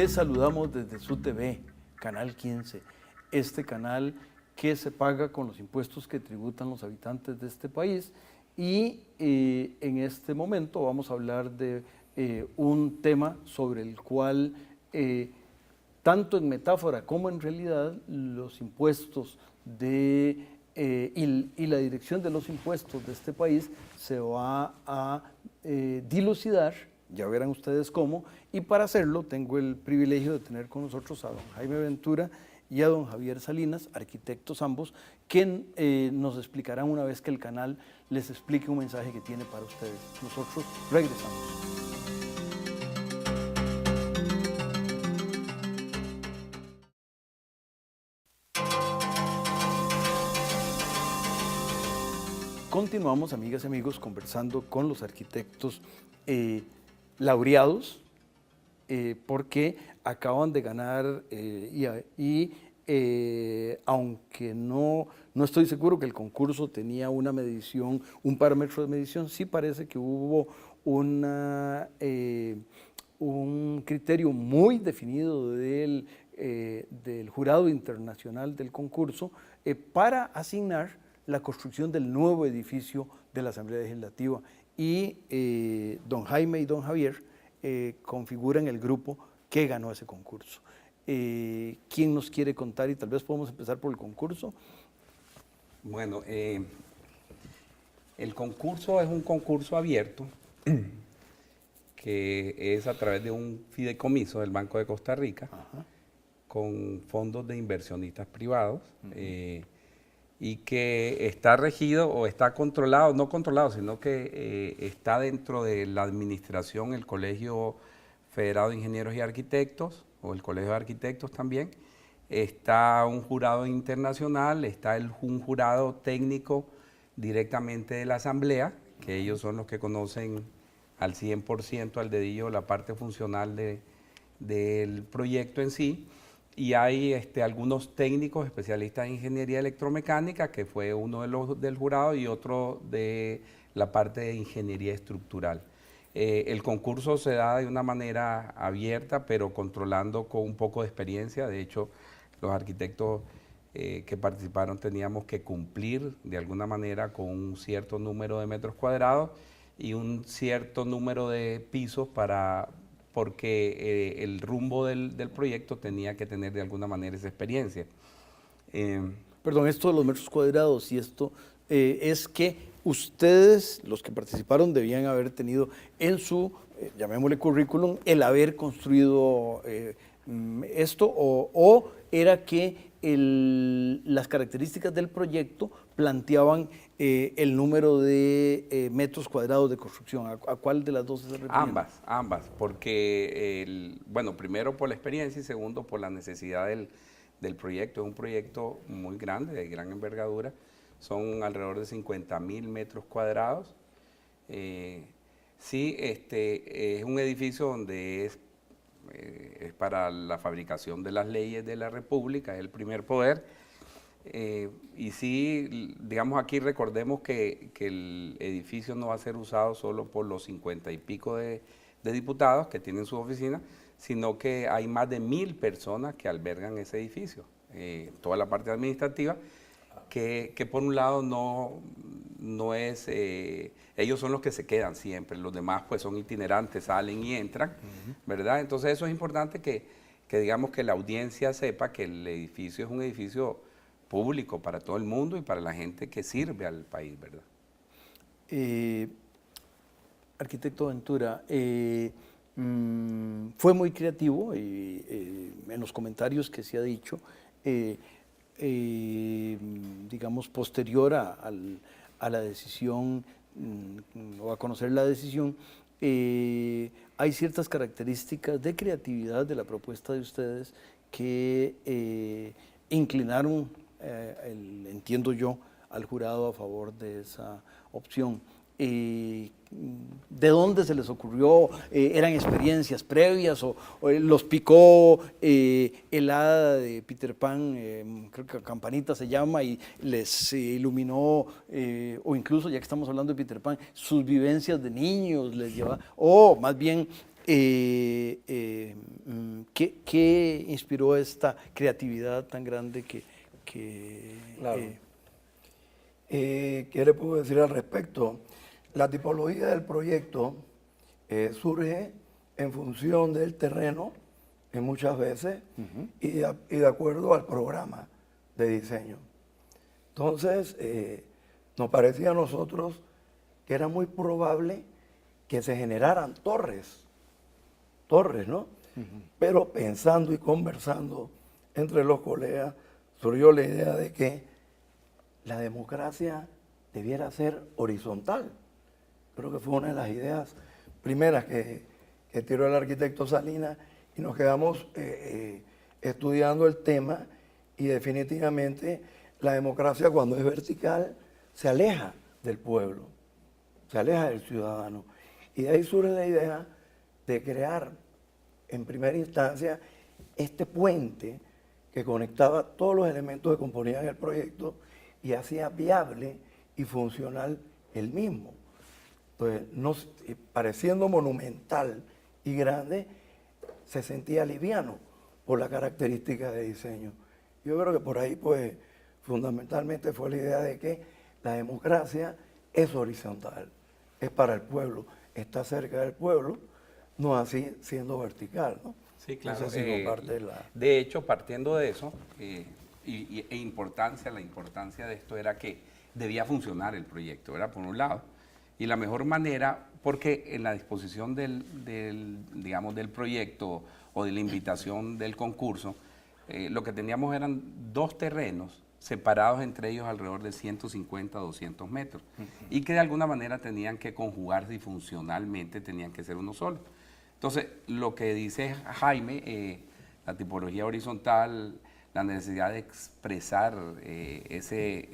Les saludamos desde su TV, Canal 15, este canal que se paga con los impuestos que tributan los habitantes de este país, y en este momento vamos a hablar de un tema sobre el cual tanto en metáfora como en realidad los impuestos y la dirección de los impuestos de este país se va a dilucidar. Ya verán ustedes cómo, y para hacerlo tengo el privilegio de tener con nosotros a don Jaime Ventura y a don Javier Salinas, arquitectos ambos, que nos explicarán una vez que el canal les explique un mensaje que tiene para ustedes. Nosotros regresamos. Continuamos, amigas y amigos, conversando con los arquitectos laureados, porque acaban de ganar aunque no estoy seguro que el concurso tenía una medición, un parámetro de medición, sí parece que hubo un criterio muy definido del jurado internacional del concurso para asignar la construcción del nuevo edificio de la Asamblea Legislativa. Y don Jaime y don Javier configuran el grupo que ganó ese concurso. ¿Quién nos quiere contar? Y tal vez podemos empezar por el concurso. Bueno, el concurso es un concurso abierto que es a través de un fideicomiso del Banco de Costa Rica. Ajá. Con fondos de inversionistas privados. Y que está regido o está controlado, no controlado, sino que está dentro de la administración el Colegio Federado de Ingenieros y Arquitectos, o el Colegio de Arquitectos también. Está un jurado internacional, está un jurado técnico directamente de la Asamblea, que ellos son los que conocen al 100% al dedillo la parte funcional del proyecto en sí. Y hay algunos técnicos especialistas en ingeniería electromecánica, que fue uno de los del jurado, y otro de la parte de ingeniería estructural. El concurso se da de una manera abierta, pero controlando con un poco de experiencia. De hecho, los arquitectos que participaron teníamos que cumplir de alguna manera con un cierto número de metros cuadrados y un cierto número de pisos porque el rumbo del proyecto tenía que tener de alguna manera esa experiencia. Perdón, esto de los metros cuadrados y esto es que ustedes, los que participaron, debían haber tenido en su, llamémosle currículum, el haber construido esto, o era que las características del proyecto planteaban el número de metros cuadrados de construcción. ¿A cuál de las dos se refiere? Ambas, porque, bueno, primero por la experiencia y segundo por la necesidad del proyecto. Es un proyecto muy grande, de gran envergadura, son alrededor de 50.000 metros cuadrados. Sí, es un edificio donde es para la fabricación de las leyes de la República, es el primer poder. Y sí, digamos, aquí recordemos que el edificio no va a ser usado solo por los 50 y pico de diputados que tienen su oficina, sino que hay más de 1.000 personas que albergan ese edificio, toda la parte administrativa, que por un lado no es, ellos son los que se quedan siempre, los demás pues son itinerantes, salen y entran, ¿verdad? Entonces eso es importante que digamos que la audiencia sepa que el edificio es un edificio público para todo el mundo y para la gente que sirve al país, ¿verdad? Arquitecto Ventura, fue muy creativo en los comentarios que se ha dicho, digamos, posterior a la decisión o a conocer la decisión. Hay ciertas características de creatividad de la propuesta de ustedes que inclinaron, entiendo yo, al jurado a favor de esa opción. ¿De dónde se les ocurrió? ¿Eran experiencias previas o los picó el hada de Peter Pan, creo que Campanita se llama, y les iluminó, o incluso, ya que estamos hablando de Peter Pan, sus vivencias de niños les lleva, o más bien ¿Qué inspiró esta creatividad tan grande Claro. ¿Qué le puedo decir al respecto? La tipología del proyecto surge en función del terreno, muchas veces, y de acuerdo al programa de diseño. Entonces, nos parecía a nosotros que era muy probable que se generaran torres, ¿no? Pero pensando y conversando entre los colegas, surgió la idea de que la democracia debiera ser horizontal. Creo que fue una de las ideas primeras que tiró el arquitecto Salinas, y nos quedamos estudiando el tema, y definitivamente la democracia, cuando es vertical, se aleja del pueblo, se aleja del ciudadano. Y de ahí surge la idea de crear en primera instancia este puente que conectaba todos los elementos que componían el proyecto y hacía viable y funcional el mismo. Entonces, pareciendo monumental y grande, se sentía liviano por la característica de diseño. Yo creo que por ahí, pues, fundamentalmente fue la idea de que la democracia es horizontal, es para el pueblo, está cerca del pueblo, no así siendo vertical, ¿no? Sí, claro. No sé si comparte De hecho, partiendo de eso, la importancia de esto era que debía funcionar el proyecto, ¿verdad? Por un lado. Y la mejor manera, porque en la disposición digamos, del proyecto o de la invitación del concurso, lo que teníamos eran 2 terrenos separados entre ellos alrededor de 150 a 200 metros, y que de alguna manera tenían que conjugarse y funcionalmente tenían que ser uno solo. Entonces, lo que dice Jaime, la tipología horizontal, la necesidad de expresar ese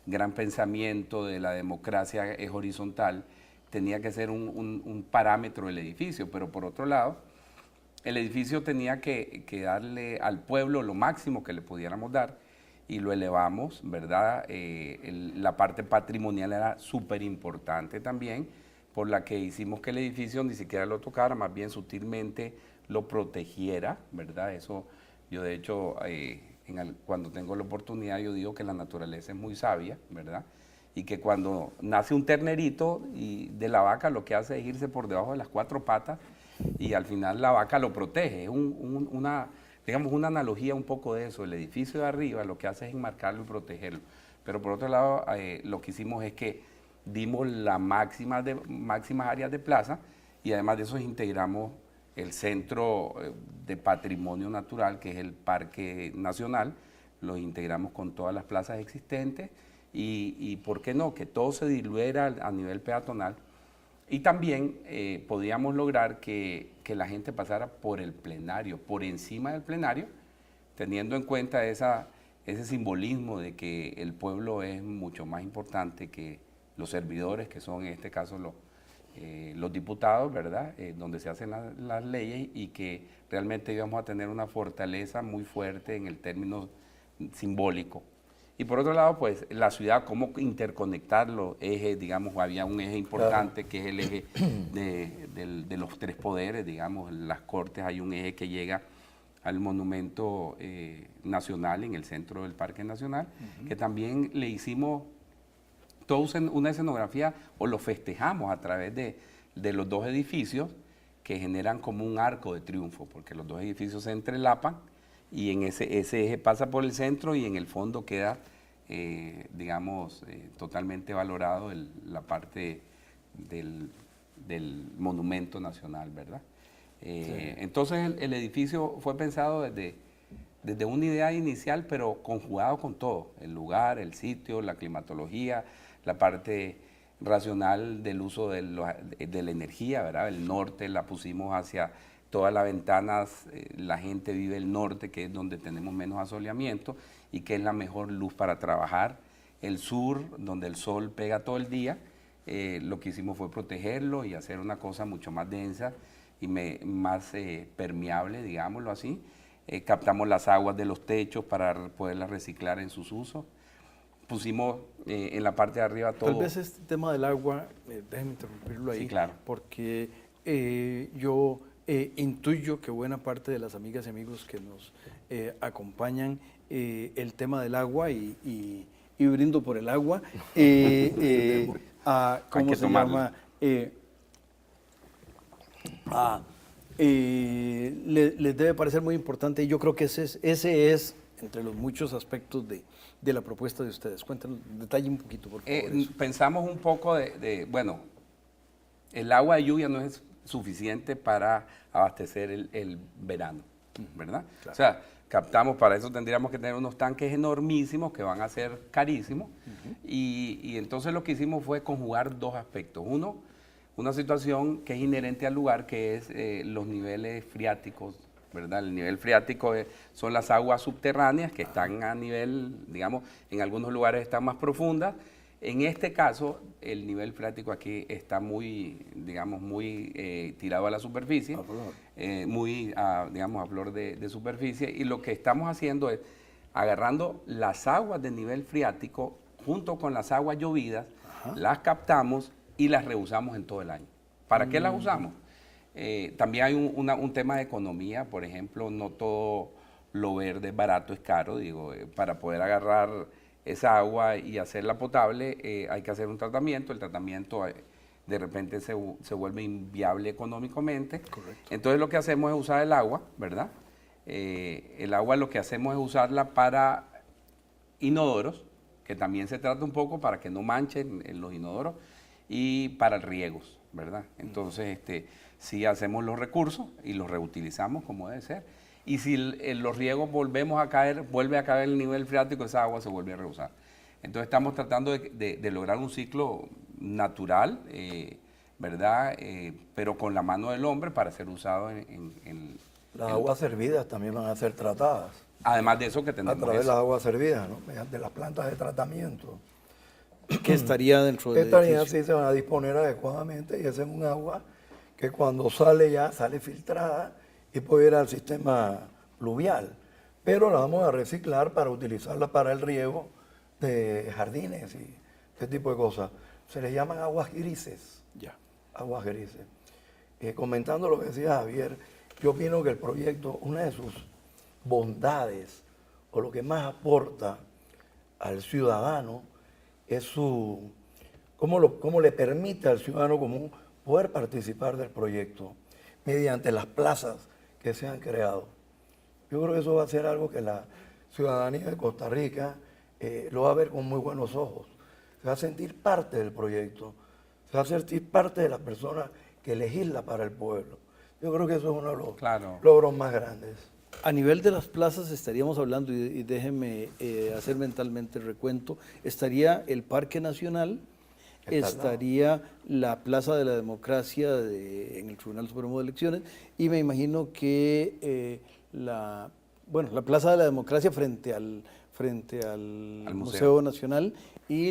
gran pensamiento de la democracia es horizontal, tenía que ser un parámetro del edificio, pero por otro lado, el edificio tenía que darle al pueblo lo máximo que le pudiéramos dar, y lo elevamos, ¿verdad? La parte patrimonial era súper importante también, por la que hicimos que el edificio ni siquiera lo tocara, más bien sutilmente lo protegiera, ¿verdad? Eso, yo de hecho, cuando tengo la oportunidad, yo digo que la naturaleza es muy sabia, ¿verdad? Y que cuando nace un ternerito y de la vaca, lo que hace es irse por debajo de las 4 patas, y al final la vaca lo protege. Es digamos, una analogía un poco de eso. El edificio de arriba lo que hace es enmarcarlo y protegerlo. Pero por otro lado, lo que hicimos es que dimos las máximas áreas de plaza, y además de eso integramos el centro de patrimonio natural, que es el Parque Nacional. Los integramos con todas las plazas existentes, y ¿por qué no? Que todo se diluyera a nivel peatonal. Y también podíamos lograr que la gente pasara por el plenario, por encima del plenario, teniendo en cuenta ese simbolismo de que el pueblo es mucho más importante que los servidores, que son en este caso los diputados, ¿verdad? Donde se hacen las leyes, y que realmente íbamos a tener una fortaleza muy fuerte en el término simbólico. Y por otro lado, pues la ciudad, cómo interconectar los ejes, digamos, había un eje importante, claro, que es el eje de los 3 poderes, digamos, las Cortes. Hay un eje que llega al monumento nacional en el centro del Parque Nacional, que también le hicimos toda una escenografía, o lo festejamos a través de los 2 edificios, que generan como un arco de triunfo, porque los 2 edificios se entrelapan, y en ese eje pasa por el centro, y en el fondo queda, digamos, totalmente valorado la parte del monumento nacional, ¿verdad? Sí. Entonces el edificio fue pensado desde una idea inicial, pero conjugado con todo: el lugar, el sitio, la climatología, la parte racional del uso de la energía, ¿verdad? El norte la pusimos hacia todas las ventanas, la gente vive el norte, que es donde tenemos menos asoleamiento y que es la mejor luz para trabajar. El sur, donde el sol pega todo el día, lo que hicimos fue protegerlo y hacer una cosa mucho más densa y más permeable, digámoslo así. Captamos las aguas de los techos para poderlas reciclar en sus usos. Pusimos en la parte de arriba todo. Tal vez este tema del agua, déjeme interrumpirlo ahí, sí, claro, porque yo intuyo que buena parte de las amigas y amigos que nos acompañan, el tema del agua y brindo por el agua, ¿cómo se llama? Les debe parecer muy importante y yo creo que ese es entre los muchos aspectos de la propuesta de ustedes. Cuéntanos, detalle un poquito, por favor. Pensamos un poco bueno, el agua de lluvia no es suficiente para abastecer el verano, ¿verdad? Claro. O sea, captamos, para eso tendríamos que tener unos tanques enormísimos que van a ser carísimos. Y entonces lo que hicimos fue conjugar dos aspectos. Uno, una situación que es inherente al lugar, que es los niveles freáticos, ¿verdad? El nivel freático son las aguas subterráneas que están a nivel, digamos, en algunos lugares están más profundas. En este caso, el nivel freático aquí está muy, digamos, muy tirado a la superficie, muy, digamos, a flor de superficie. Y lo que estamos haciendo es agarrando las aguas de nivel freático junto con las aguas llovidas, las captamos y las reusamos en todo el año. ¿Para qué las usamos? También hay un tema de economía, por ejemplo, no todo lo verde barato es caro, digo, para poder agarrar esa agua y hacerla potable hay que hacer un tratamiento, el tratamiento de repente se vuelve inviable económicamente. Correcto. Entonces lo que hacemos es usar el agua, ¿verdad? El agua lo que hacemos es usarla para inodoros, que también se trata un poco para que no manchen en los inodoros, y para riegos, ¿verdad? Entonces, sí hacemos los recursos y los reutilizamos como debe ser. Y si en los riegos vuelve a caer el nivel freático, esa agua se vuelve a reusar. Entonces estamos tratando de lograr un ciclo natural, ¿verdad? Pero con la mano del hombre para ser usado Las aguas servidas también van a ser tratadas. Además de eso que tenemos. A través de las aguas servidas, ¿no? Mediante las plantas de tratamiento. ¿Qué estaría dentro del edificio? Sí se van a disponer adecuadamente y esa es un agua que cuando sale ya sale filtrada y puede ir al sistema pluvial. Pero la vamos a reciclar para utilizarla para el riego de jardines y ese tipo de cosas. Se les llaman aguas grises. Ya. Aguas grises. Comentando lo que decía Javier, yo opino que el proyecto, una de sus bondades o lo que más aporta al ciudadano es cómo le permite al ciudadano común poder participar del proyecto mediante las plazas que se han creado. Yo creo que eso va a ser algo que la ciudadanía de Costa Rica lo va a ver con muy buenos ojos. Se va a sentir parte del proyecto, se va a sentir parte de las personas que legisla para el pueblo. Yo creo que eso es uno de los logros más grandes. A nivel de las plazas estaríamos hablando, y déjeme hacer mentalmente el recuento, estaría el Parque Nacional, estaría la Plaza de la Democracia en el Tribunal Supremo de Elecciones, y me imagino que la Plaza de la Democracia frente al Museo Nacional, y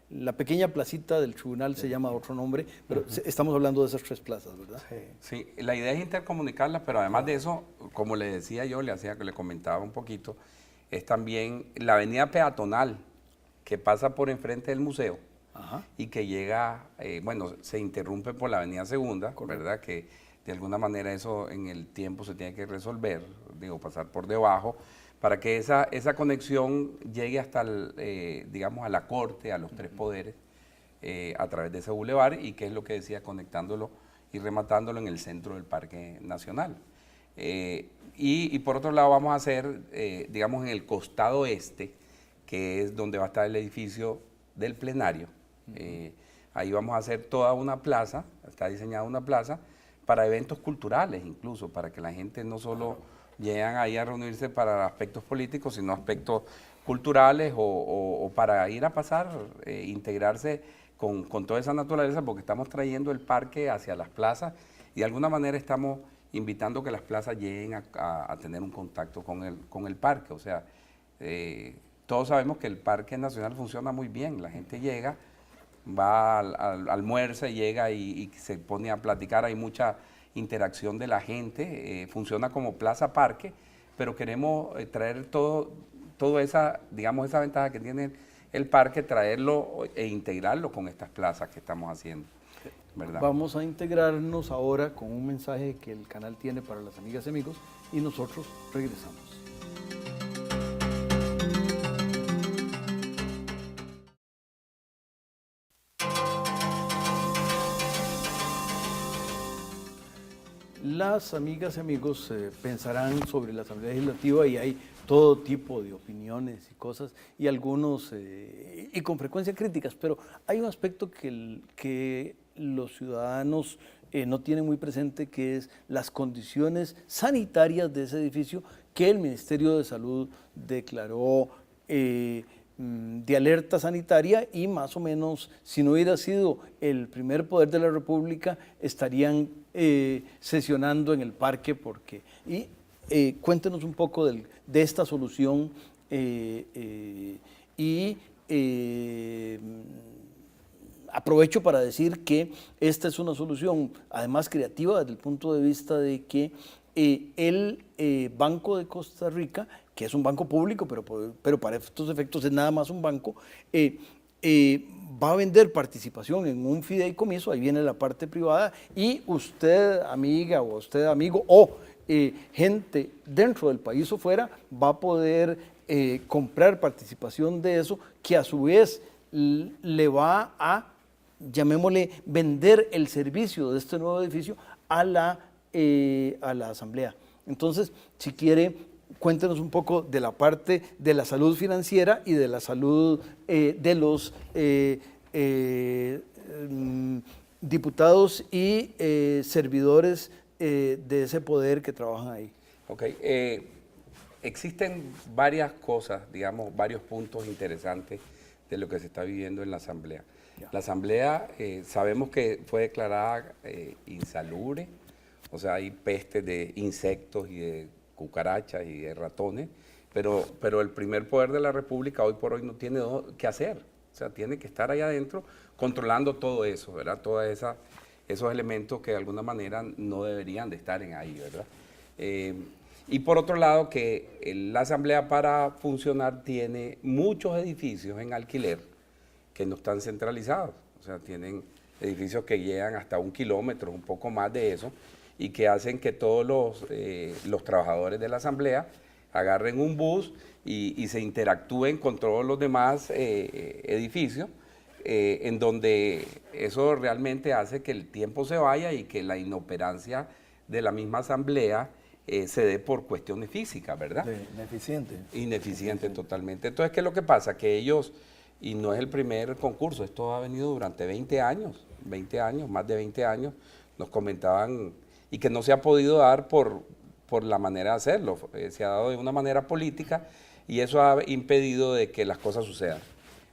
la pequeña placita del tribunal se llama otro nombre, pero estamos hablando de esas tres plazas, ¿verdad? Sí, la idea es intercomunicarlas, pero además de eso, como le decía yo, le comentaba un poquito, es también la avenida peatonal que pasa por enfrente del museo y que llega, se interrumpe por la avenida Segunda, ¿verdad? Que de alguna manera eso en el tiempo se tiene que resolver, pasar por debajo, para que esa conexión llegue hasta, digamos, a la Corte, a los tres poderes, a través de ese bulevar, y que es lo que decía, conectándolo y rematándolo en el centro del Parque Nacional. Y por otro lado vamos a hacer, digamos, en el costado este, que es donde va a estar el edificio del plenario. Ahí vamos a hacer toda una plaza, está diseñada una plaza, para eventos culturales incluso, para que la gente no solo llegan ahí a reunirse para aspectos políticos, sino aspectos culturales o para ir a pasar, integrarse con toda esa naturaleza, porque estamos trayendo el parque hacia las plazas y de alguna manera estamos invitando que las plazas lleguen a tener un contacto con el parque. O sea, todos sabemos que el Parque Nacional funciona muy bien, la gente llega, va almuerza, llega y se pone a platicar, hay mucha interacción de la gente, funciona como plaza parque, pero queremos traer todo esa, digamos, esa ventaja que tiene el parque, traerlo e integrarlo con estas plazas que estamos haciendo. ¿verdad? Vamos a integrarnos ahora con un mensaje que el canal tiene para las amigas y amigos y nosotros regresamos. Las amigas y amigos pensarán sobre la Asamblea Legislativa y hay todo tipo de opiniones y cosas y algunos, y con frecuencia críticas, pero hay un aspecto que los ciudadanos no tienen muy presente, que es las condiciones sanitarias de ese edificio que el Ministerio de Salud declaró de alerta sanitaria y más o menos, si no hubiera sido el primer poder de la República, estarían sesionando en el parque porque... cuéntenos un poco de esta solución aprovecho para decir que esta es una solución además creativa desde el punto de vista de que el Banco de Costa Rica, que es un banco público, pero para estos efectos es nada más un banco, va a vender participación en un fideicomiso, ahí viene la parte privada, y usted, amiga, o usted, amigo, o gente dentro del país o fuera, va a poder comprar participación de eso, que a su vez le va a, llamémosle, vender el servicio de este nuevo edificio a la Asamblea. Entonces, si quiere, cuéntenos un poco de la parte de la salud financiera y de la salud de los diputados y servidores de ese poder que trabajan ahí. Ok, existen varias cosas, digamos, varios puntos interesantes de lo que se está viviendo en la Asamblea. Ya. La Asamblea sabemos que fue declarada insalubre, o sea, hay pestes de insectos y de cucarachas y de ratones, pero el primer poder de la República hoy por hoy no tiene qué hacer, o sea, tiene que estar ahí adentro controlando todo eso, ¿verdad? Todos esos elementos que de alguna manera no deberían de estar ahí, ¿verdad? Y por otro lado, que la Asamblea para funcionar tiene muchos edificios en alquiler que no están centralizados, o sea, tienen edificios que llegan hasta 1 kilómetro, un poco más de eso, y que hacen que todos los trabajadores de la Asamblea agarren un bus y se interactúen con todos los demás edificios, en donde eso realmente hace que el tiempo se vaya y que la inoperancia de la misma Asamblea se dé por cuestiones físicas, ¿verdad? Sí, ineficiente. Ineficiente totalmente. Entonces, ¿qué es lo que pasa? Que ellos, y no es el primer concurso, esto ha venido durante 20 años, más de 20 años, nos comentaban, y que no se ha podido dar por la manera de hacerlo, se ha dado de una manera política, y eso ha impedido de que las cosas sucedan.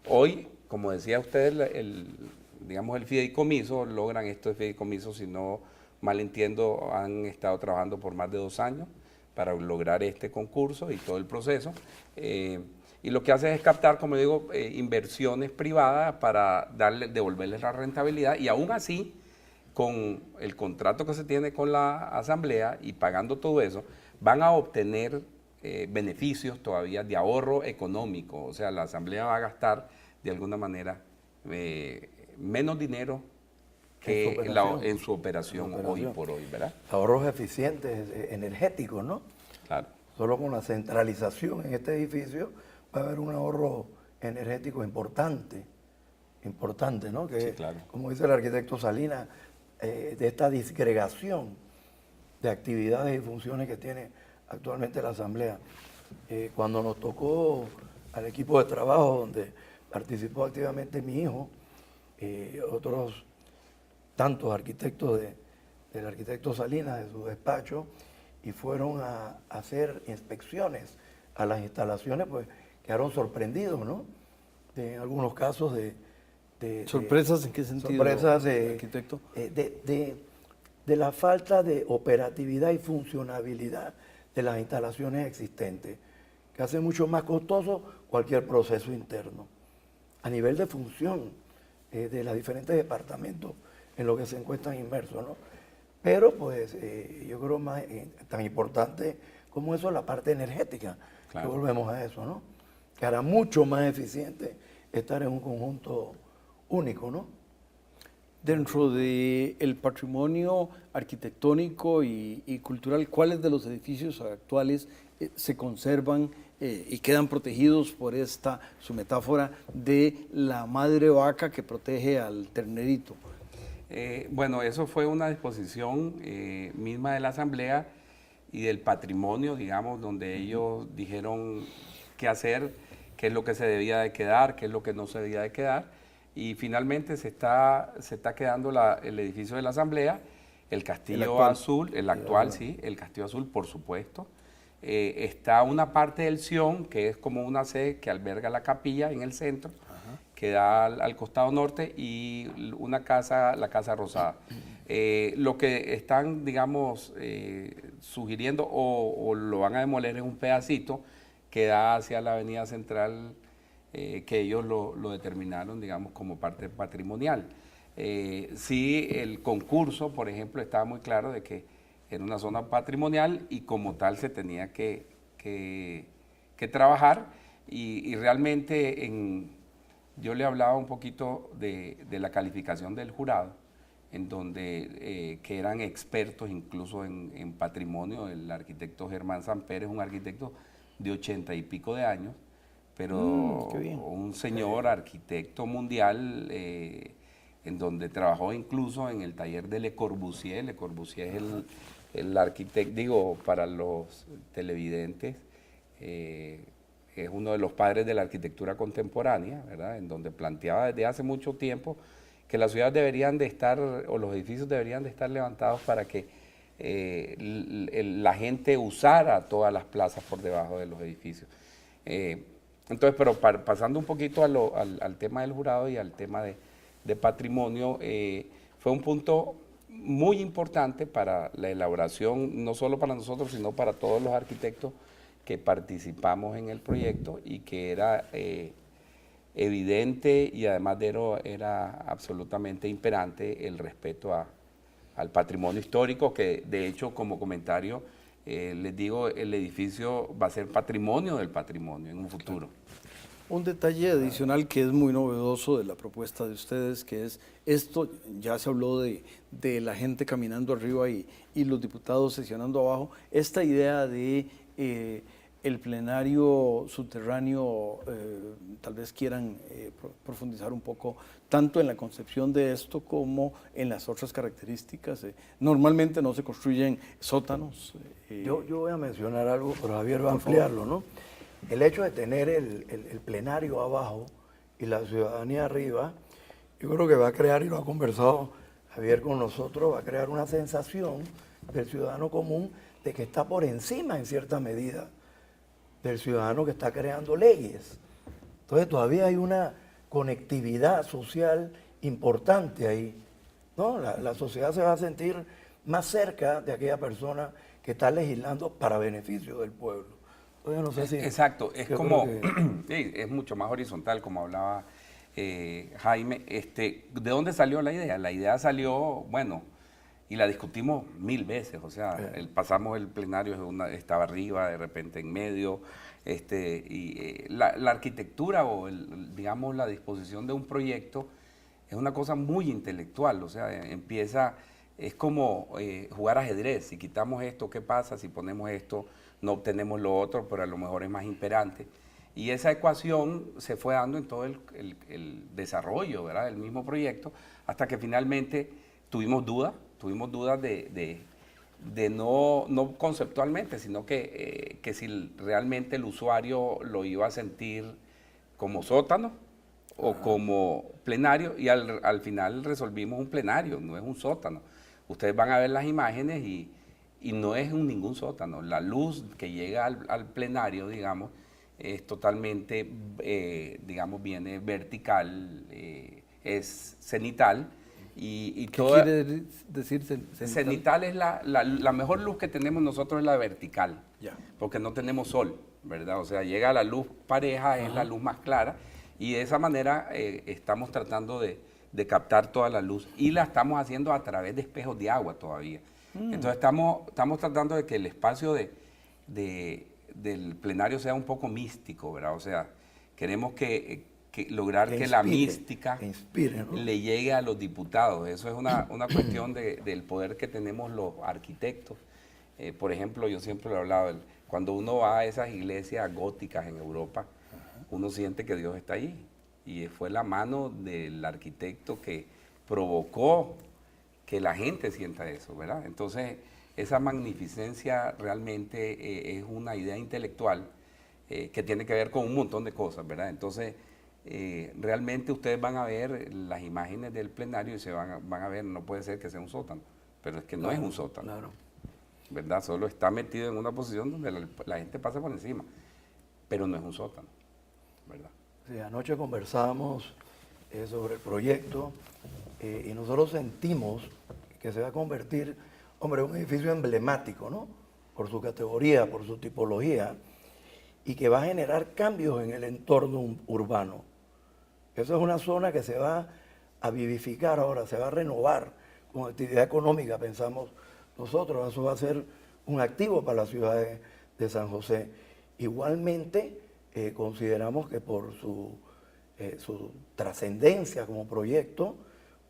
Hoy, como decía usted, digamos el fideicomiso, logran estos fideicomisos, si no mal entiendo, han estado trabajando por más de 2 años para lograr este concurso y todo el proceso. Y lo que hace es captar, como digo, inversiones privadas para devolverles la rentabilidad, y aún así, con el contrato que se tiene con la Asamblea y pagando todo eso, van a obtener beneficios todavía de ahorro económico. O sea, la Asamblea va a gastar de alguna manera menos dinero que en su operación hoy por hoy, ¿verdad? Ahorros eficientes, energéticos, ¿no? Claro. Solo con la centralización en este edificio va a haber un ahorro energético importante, ¿no? Que, sí, claro. Como dice el arquitecto Salinas, de esta disgregación de actividades y funciones que tiene actualmente la Asamblea. Cuando nos tocó al equipo de trabajo donde participó activamente mi hijo, otros tantos arquitectos del arquitecto Salinas, de su despacho, y fueron a hacer inspecciones a las instalaciones, pues quedaron sorprendidos, ¿no? En algunos casos ¿Sorpresas en qué sentido, sorpresas arquitecto? De la falta de operatividad y funcionabilidad de las instalaciones existentes, que hace mucho más costoso cualquier proceso interno. A nivel de función de los diferentes departamentos en los que se encuentran inmersos, ¿no? Pero pues yo creo más tan importante como eso la parte energética, claro. Que volvemos a eso, ¿no? Que hará mucho más eficiente estar en un conjunto único, ¿no? Dentro del patrimonio arquitectónico y cultural, ¿cuáles de los edificios actuales se conservan y quedan protegidos por esta, su metáfora, de la madre vaca que protege al ternerito? Bueno, eso fue una disposición misma de la Asamblea y del patrimonio, digamos, donde ellos dijeron qué hacer, qué es lo que se debía de quedar, qué es lo que no se debía de quedar. Y finalmente se está quedando el edificio de la Asamblea, el Castillo Azul, el actual, sí, el Castillo Azul, por supuesto. Está una parte del Sion, que es como una sede que alberga la capilla en el centro, que da al costado norte, y una casa, la Casa Rosada. Lo que están, digamos, sugiriendo o lo van a demoler es un pedacito que da hacia la avenida central, que ellos lo determinaron, digamos, como parte patrimonial. Sí, el concurso, por ejemplo, estaba muy claro de que era una zona patrimonial y como tal se tenía que trabajar y realmente yo le hablaba un poquito de la calificación del jurado, en donde que eran expertos incluso en patrimonio. El arquitecto Germán Samper es un arquitecto de 80 y pico de años, pero un señor arquitecto mundial, en donde trabajó incluso en el taller de Le Corbusier. Le Corbusier es el arquitecto, digo, para los televidentes, es uno de los padres de la arquitectura contemporánea, ¿verdad? En donde planteaba desde hace mucho tiempo que las ciudades deberían de estar, o los edificios deberían de estar levantados para que la gente usara todas las plazas por debajo de los edificios. Entonces, pero pasando un poquito al tema del jurado y al tema de patrimonio, fue un punto muy importante para la elaboración, no solo para nosotros, sino para todos los arquitectos que participamos en el proyecto, y que era evidente y además era absolutamente imperante el respeto al patrimonio histórico, que de hecho, como comentario, les digo, el edificio va a ser patrimonio del patrimonio en un futuro. Un detalle adicional que es muy novedoso de la propuesta de ustedes, que es esto, ya se habló de la gente caminando arriba y los diputados sesionando abajo, esta idea de el plenario subterráneo, tal vez quieran profundizar un poco tanto en la concepción de esto como en las otras características. Normalmente no se construyen sótanos. Yo voy a mencionar algo, pero Javier va a ampliarlo, ¿no? El hecho de tener el plenario abajo y la ciudadanía arriba, yo creo que va a crear, y lo ha conversado Javier con nosotros, va a crear una sensación del ciudadano común de que está por encima en cierta medida del ciudadano que está creando leyes. Entonces todavía hay una conectividad social importante ahí, ¿no? La sociedad se va a sentir más cerca de aquella persona que está legislando para beneficio del pueblo. Entonces, no sé si... Exacto, es como, sí, es mucho más horizontal, como hablaba Jaime. ¿De dónde salió la idea? La idea salió, bueno, y la discutimos 1000 veces, o sea, pasamos el plenario, estaba arriba, de repente en medio, la arquitectura o, digamos, la disposición de un proyecto es una cosa muy intelectual, o sea, es como jugar ajedrez. Si quitamos esto, ¿qué pasa? Si ponemos esto, no obtenemos lo otro, pero a lo mejor es más imperante. Y esa ecuación se fue dando en todo el desarrollo, ¿verdad?, del mismo proyecto, hasta que finalmente tuvimos dudas de no conceptualmente, sino que si realmente el usuario lo iba a sentir como sótano o como plenario, y al final resolvimos un plenario, no es un sótano. Ustedes van a ver las imágenes y no es ningún sótano. La luz que llega al plenario, digamos, es totalmente, digamos, viene vertical, es cenital. ¿Qué quiere decir cenital? Cenital es la mejor luz que tenemos nosotros, es la vertical, ya, porque no tenemos sol, ¿verdad? O sea, llega la luz pareja, es la luz más clara, y de esa manera estamos tratando de captar toda la luz, y la estamos haciendo a través de espejos de agua todavía. Entonces estamos tratando de que el espacio del plenario sea un poco místico, ¿verdad? O sea, queremos que lograr que la mística que inspire, ¿no? le llegue a los diputados. Eso es una cuestión del poder que tenemos los arquitectos. Por ejemplo, yo siempre lo he hablado, cuando uno va a esas iglesias góticas en Europa, uno siente que Dios está ahí. Y fue la mano del arquitecto que provocó que la gente sienta eso, ¿verdad? Entonces, esa magnificencia realmente es una idea intelectual que tiene que ver con un montón de cosas, ¿verdad? Entonces, realmente ustedes van a ver las imágenes del plenario y se van a ver, no puede ser que sea un sótano, pero es que no es un sótano, Claro. ¿verdad? Solo está metido en una posición donde la gente pasa por encima, pero no es un sótano, ¿verdad? Sí, anoche conversábamos sobre el proyecto y nosotros sentimos que se va a convertir, hombre, en un edificio emblemático, ¿no? Por su categoría, por su tipología, y que va a generar cambios en el entorno urbano. Eso es una zona que se va a vivificar ahora, se va a renovar con actividad económica, pensamos nosotros. Eso va a ser un activo para la ciudad de San José. Igualmente, consideramos que por su trascendencia como proyecto,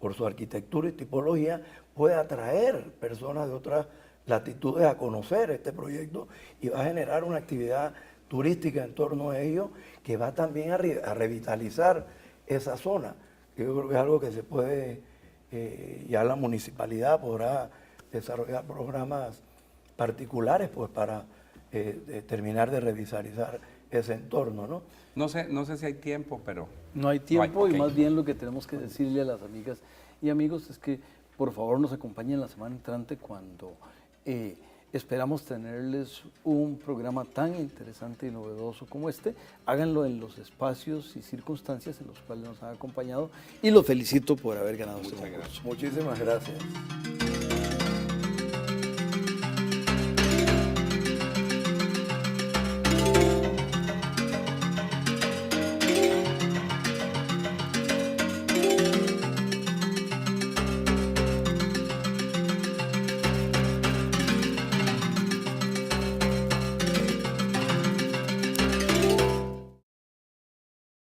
por su arquitectura y tipología, puede atraer personas de otras latitudes a conocer este proyecto y va a generar una actividad turística en torno a ello que va también a revitalizar esa zona. Yo creo que es algo que se puede, ya la municipalidad podrá desarrollar programas particulares pues para terminar de revitalizar ese entorno, ¿no? No sé si hay tiempo, pero... No hay tiempo ok. y más bien lo que tenemos que decirle a las amigas y amigos es que por favor nos acompañen la semana entrante cuando esperamos tenerles un programa tan interesante y novedoso como este. Háganlo en los espacios y circunstancias en los cuales nos han acompañado y los felicito por haber ganado este concurso. Muchísimas gracias.